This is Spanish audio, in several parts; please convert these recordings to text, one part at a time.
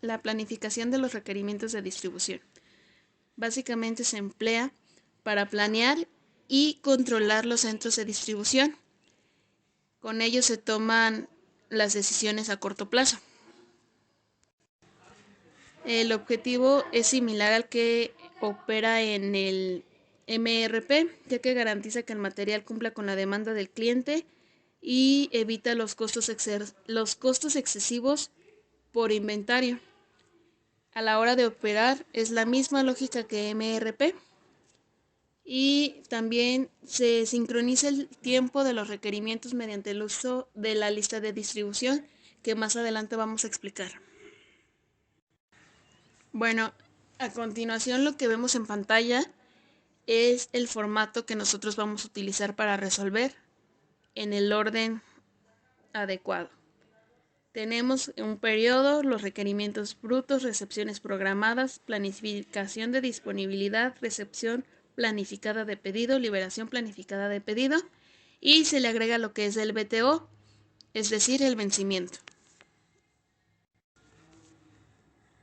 la planificación de los requerimientos de distribución. Básicamente se emplea para planear y controlar los centros de distribución. Con ello se toman las decisiones a corto plazo. El objetivo es similar al que opera en el MRP, ya que garantiza que el material cumpla con la demanda del cliente y evita los costos excesivos por inventario. A la hora de operar es la misma lógica que MRP y también se sincroniza el tiempo de los requerimientos mediante el uso de la lista de distribución que más adelante vamos a explicar. Bueno, a continuación lo que vemos en pantalla es el formato que nosotros vamos a utilizar para resolver en el orden adecuado. Tenemos un periodo, los requerimientos brutos, recepciones programadas, planificación de disponibilidad, recepción planificada de pedido, liberación planificada de pedido y se le agrega lo que es el BTO, es decir, el vencimiento.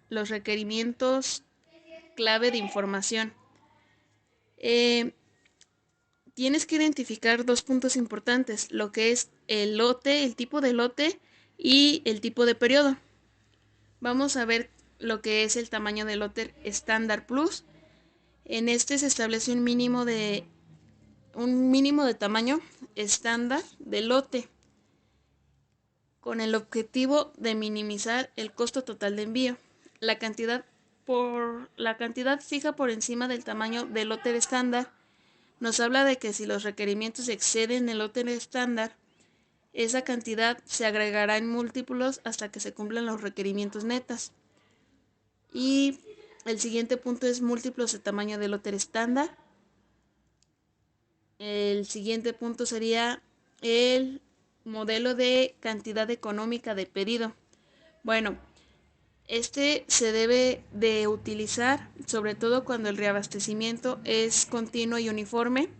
Los requerimientos clave de información. Tienes que identificar dos puntos importantes, lo que es el lote, el tipo de lote y el tipo de periodo. Vamos a ver lo que es el tamaño del lote estándar plus. En este se establece un mínimo de tamaño estándar de lote con el objetivo de minimizar el costo total de envío. La cantidad fija por encima del tamaño del lote estándar nos habla de que si los requerimientos exceden el lote estándar, esa cantidad se agregará en múltiplos hasta que se cumplan los requerimientos netas. Y el siguiente punto es múltiplos de tamaño del lote estándar. El siguiente punto sería el modelo de cantidad económica de pedido. Bueno, este se debe de utilizar sobre todo cuando el reabastecimiento es continuo y uniforme,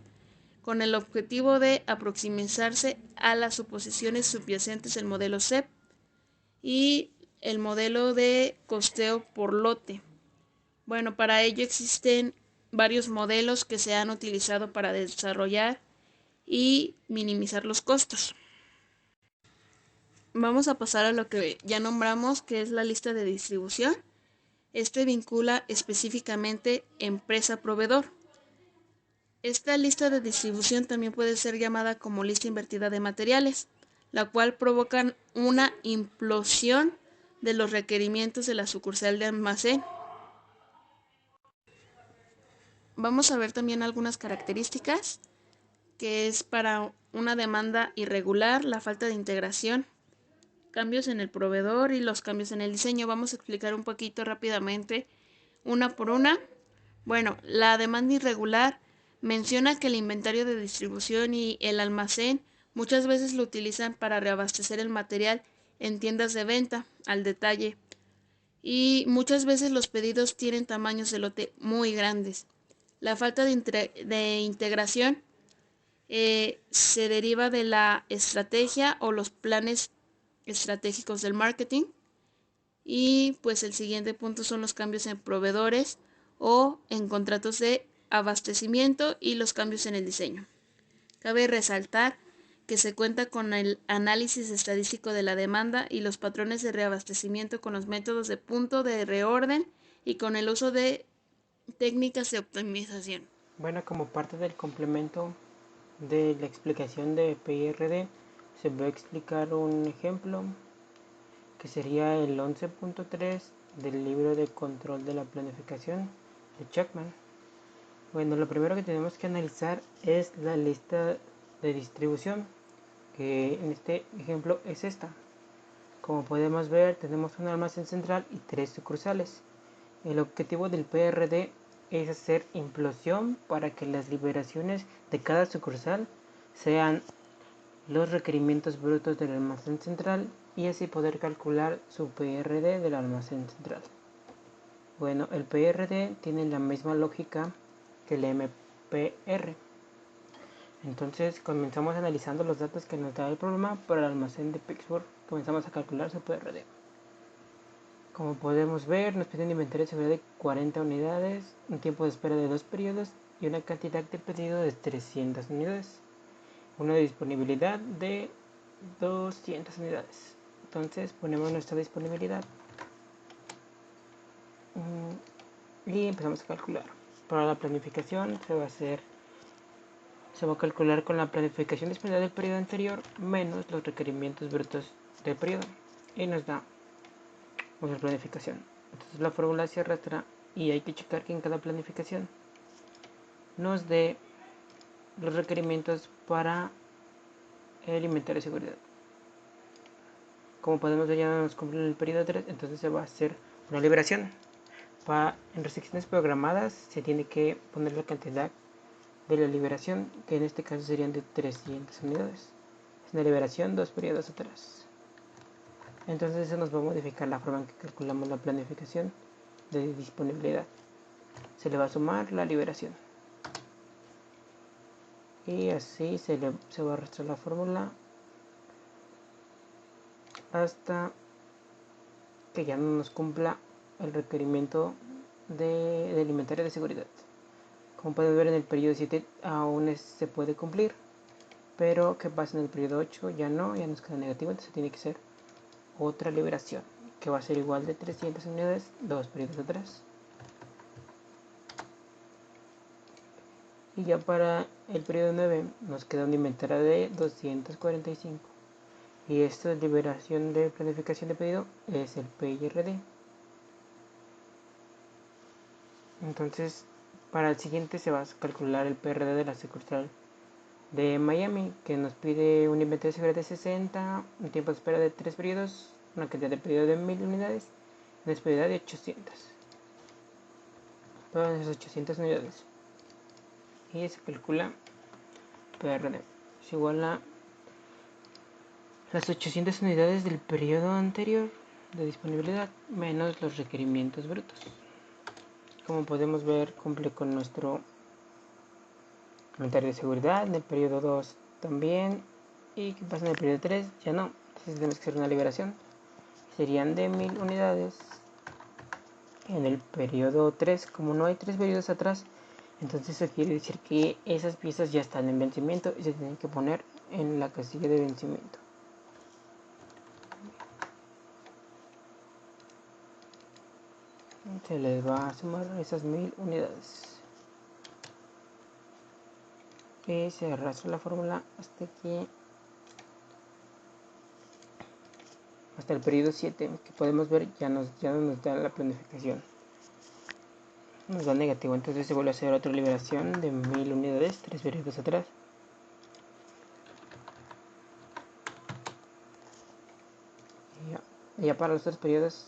con el objetivo de aproximarse a las suposiciones subyacentes del modelo CEP y el modelo de costeo por lote. Bueno, para ello existen varios modelos que se han utilizado para desarrollar y minimizar los costos. Vamos a pasar a lo que ya nombramos, que es la lista de distribución. Este vincula específicamente empresa-proveedor. Esta lista de distribución también puede ser llamada como lista invertida de materiales, la cual provoca una implosión de los requerimientos de la sucursal de almacén. Vamos a ver también algunas características, que es para una demanda irregular, la falta de integración, cambios en el proveedor y los cambios en el diseño. Vamos a explicar un poquito rápidamente, una por una. Bueno, la demanda irregular menciona que el inventario de distribución y el almacén muchas veces lo utilizan para reabastecer el material en tiendas de venta al detalle y muchas veces los pedidos tienen tamaños de lote muy grandes. La falta de integración se deriva de la estrategia o los planes estratégicos del marketing. Y pues el siguiente punto son los cambios en proveedores o en contratos de abastecimiento y los cambios en el diseño. Cabe resaltar que se cuenta con el análisis estadístico de la demanda y los patrones de reabastecimiento con los métodos de punto de reorden y con el uso de técnicas de optimización. Bueno, como parte del complemento de la explicación de PIRD, se va a explicar un ejemplo que sería el 11.3 del libro de control de la planificación de Chapman. Bueno, lo primero que tenemos que analizar es la lista de distribución, que en este ejemplo es esta. Como podemos ver, tenemos un almacén central y 3 sucursales. El objetivo del PRD es hacer implosión para que las liberaciones de cada sucursal sean los requerimientos brutos del almacén central y así poder calcular su PRD del almacén central. Bueno, el PRD tiene la misma lógica que el MPR. Entonces comenzamos analizando los datos que nos da el problema para el almacén de Pittsburgh. Comenzamos a calcular su PRD. Como podemos ver, nos piden un inventario de seguridad de 40 unidades, un tiempo de espera de 2 periodos y una cantidad de pedido de 300 unidades. Una disponibilidad de 200 unidades. Entonces ponemos nuestra disponibilidad y empezamos a calcular. Para la planificación se va a calcular con la planificación disponible del periodo anterior menos los requerimientos brutos del periodo y nos da una planificación. Entonces la fórmula se arrastra y hay que checar que en cada planificación nos dé los requerimientos para el inventario de seguridad. Como podemos ver, ya no nos cumple el periodo 3, entonces se va a hacer una liberación. En restricciones programadas se tiene que poner la cantidad de la liberación, que en este caso serían de 300 unidades. Es una liberación 2 periodos atrás. Entonces eso nos va a modificar la forma en que calculamos la planificación de disponibilidad. Se le va a sumar la liberación. Y así se va a arrastrar la fórmula hasta que ya no nos cumpla el requerimiento del inventario de seguridad. Como pueden ver, en el periodo 7 aún se puede cumplir, pero ¿qué pasa en el periodo 8? Ya nos queda negativo, entonces tiene que ser otra liberación, que va a ser igual de 300 unidades, 2 periodos atrás. Y ya para el periodo 9 nos queda un inventario de 245. Y esto es liberación de planificación de pedido, es el PIRD. Entonces, para el siguiente se va a calcular el PRD de la sucursal de Miami, que nos pide un inventario de seguridad de 60, un tiempo de espera de 3 periodos, una cantidad de pedido de 1000 unidades, una disponibilidad de 800. Todas esas 800 unidades. Y se calcula PRD. Es igual a las 800 unidades del periodo anterior de disponibilidad menos los requerimientos brutos. Como podemos ver, cumple con nuestro inventario de seguridad. En el periodo 2 también. ¿Y qué pasa en el periodo 3? Ya no. Entonces tenemos que hacer una liberación. Serían de 1000 unidades. En el periodo 3, como no hay 3 periodos atrás, entonces eso quiere decir que esas piezas ya están en vencimiento y se tienen que poner en la casilla de vencimiento. Se les va a sumar esas 1000 unidades. Y se arrastra la fórmula hasta el periodo 7, que podemos ver ya no nos da la planificación. Nos da negativo, entonces se vuelve a hacer otra liberación de 1000 unidades, 3 periodos atrás. Y ya para los 3 periodos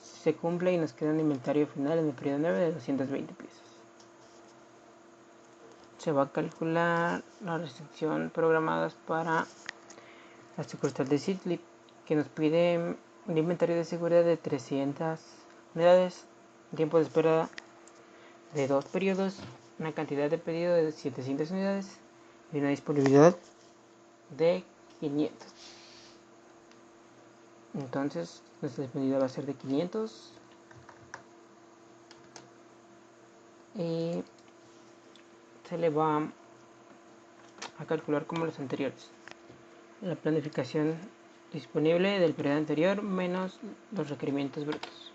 se cumple y nos queda un inventario final en el periodo 9 de 220 piezas. Se va a calcular la restricción programadas para la sucursal de Sidlip, que nos pide un inventario de seguridad de 300 unidades, un tiempo de espera de 2 periodos, una cantidad de pedido de 700 unidades y una disponibilidad de 500. Entonces nuestra disponibilidad va a ser de 500 y se le va a calcular como los anteriores. La planificación disponible del periodo anterior menos los requerimientos brutos.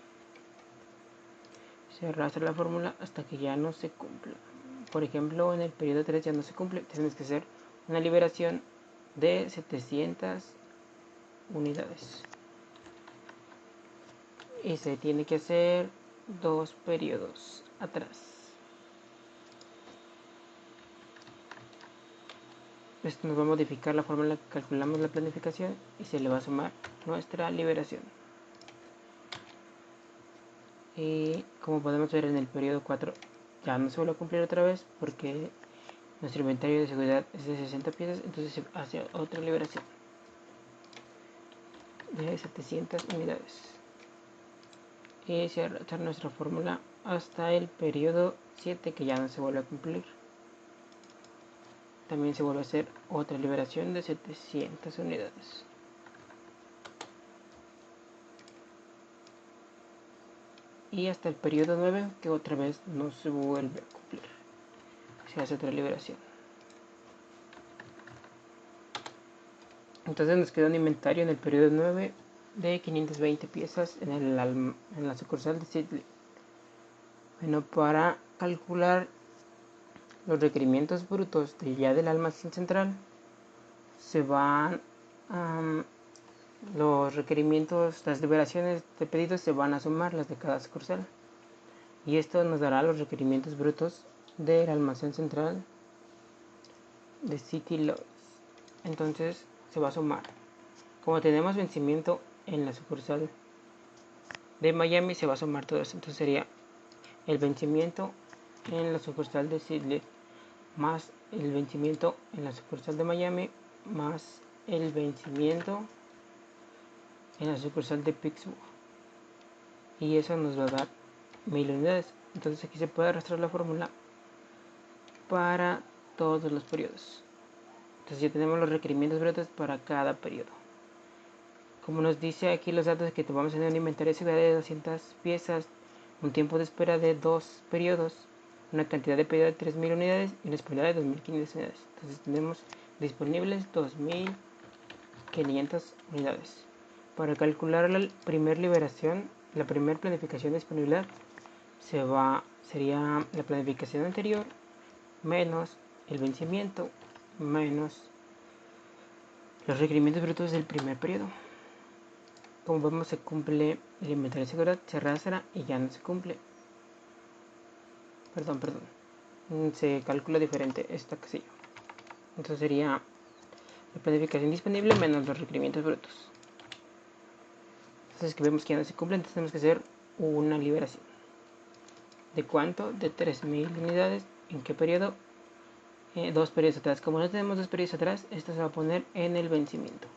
Se arrastra la fórmula hasta que ya no se cumpla. Por ejemplo, en el periodo 3 ya no se cumple. Tenemos que hacer una liberación de 700 unidades. Y se tiene que hacer 2 periodos atrás. Esto nos va a modificar la forma en la que calculamos la planificación y se le va a sumar nuestra liberación. Y como podemos ver, en el periodo 4 ya no se vuelve a cumplir otra vez porque nuestro inventario de seguridad es de 60 piezas, entonces se hace otra liberación de 700 unidades. Y se arrastra nuestra fórmula hasta el periodo 7, que ya no se vuelve a cumplir. También se vuelve a hacer otra liberación de 700 unidades. y hasta el periodo 9, que otra vez no se vuelve a cumplir. Se hace otra liberación. Entonces nos queda un inventario en el periodo 9 de 520 piezas en la sucursal de Sidley. Bueno, para calcular los requerimientos brutos del almacén central, se van los requerimientos, las liberaciones de pedidos se van a sumar las de cada sucursal. Y esto nos dará los requerimientos brutos del almacén central de City Lots. Entonces se va a sumar. Como tenemos vencimiento en la sucursal de Miami, se va a sumar todo eso. Entonces sería el vencimiento en la sucursal de Sidley más el vencimiento en la sucursal de Miami más el vencimiento en la sucursal de Pittsburgh. Y eso nos va a dar 1000 unidades. Entonces aquí se puede arrastrar la fórmula para todos los periodos. Entonces ya tenemos los requerimientos brutos para cada periodo. Como nos dice aquí los datos, que vamos a tener un inventario de 200 piezas, un tiempo de espera de 2 periodos, una cantidad de pedido de 3000 unidades y una disponibilidad de 2500 unidades. Entonces tenemos disponibles 2500 unidades. Para calcular la primera liberación, la primera planificación de disponibilidad, sería la planificación anterior menos el vencimiento menos los requerimientos brutos del primer periodo. Como vemos, se cumple el inventario de seguridad, se arrastra y ya no se cumple. Perdón. Se calcula diferente esta casilla. Entonces sería la planificación disponible menos los requerimientos brutos. Entonces que vemos que ya no se cumple, entonces tenemos que hacer una liberación. ¿De cuánto? De 3000 unidades. ¿En qué periodo? 2 periodos atrás. Como no tenemos 2 periodos atrás, esto se va a poner en el vencimiento.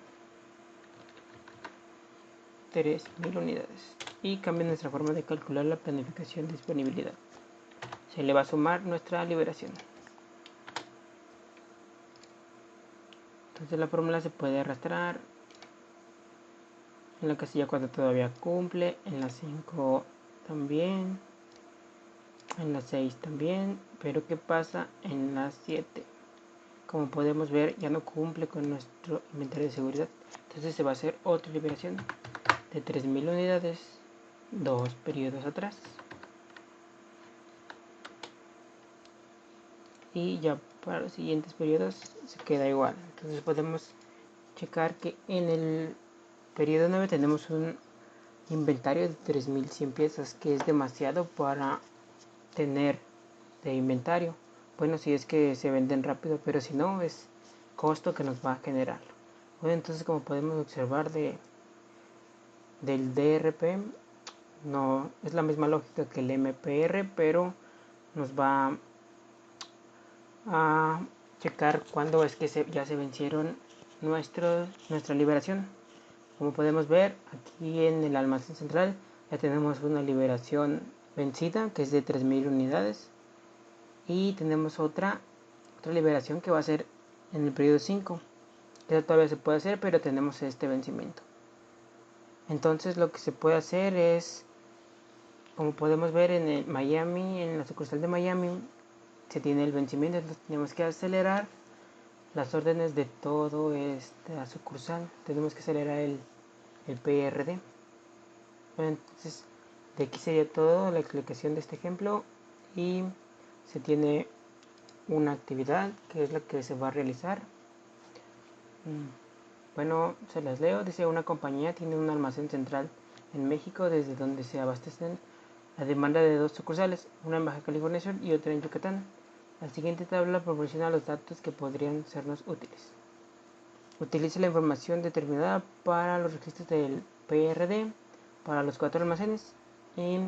3000 unidades. Y cambia nuestra forma de calcular la planificación de disponibilidad. Se le va a sumar nuestra liberación. Entonces la fórmula se puede arrastrar. En la casilla 4 todavía cumple. En la 5 también. En la 6 también. Pero ¿qué pasa en la 7? Como podemos ver, ya no cumple con nuestro inventario de seguridad. Entonces se va a hacer otra liberación de 3000 unidades, 2 periodos atrás. Y ya para los siguientes periodos se queda igual. Entonces podemos checar que en el periodo 9 tenemos un inventario de 3100 piezas, que es demasiado para tener de inventario. Bueno, si es que se venden rápido, pero si no, es costo que nos va a generar. Bueno, entonces, como podemos observar del DRP, no es la misma lógica que el MPR, pero nos va a checar cuándo es que ya se vencieron nuestra liberación. Como podemos ver, aquí en el almacén central ya tenemos una liberación vencida, que es de 3000 unidades. Y tenemos otra liberación que va a ser en el periodo 5. Eso todavía se puede hacer, pero tenemos este vencimiento. Entonces lo que se puede hacer es, como podemos ver en el Miami, en la sucursal de Miami, se tiene el vencimiento. Entonces tenemos que acelerar las órdenes de todo esta sucursal. Tenemos que acelerar el PRD. Bueno, entonces de aquí sería todo la explicación de este ejemplo, y se tiene una actividad que es la que se va a realizar. Bueno, se las leo. Dice: una compañía tiene un almacén central en México desde donde se abastecen la demanda de 2 sucursales, una en Baja California Sur y otra en Yucatán. La siguiente tabla proporciona los datos que podrían sernos útiles. Utilice la información determinada para los registros del PRD para los 4 almacenes. Y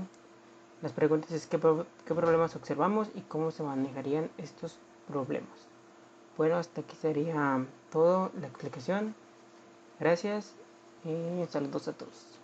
las preguntas es qué problemas observamos y cómo se manejarían estos problemas. Bueno, hasta aquí sería todo la explicación. Gracias y saludos a todos.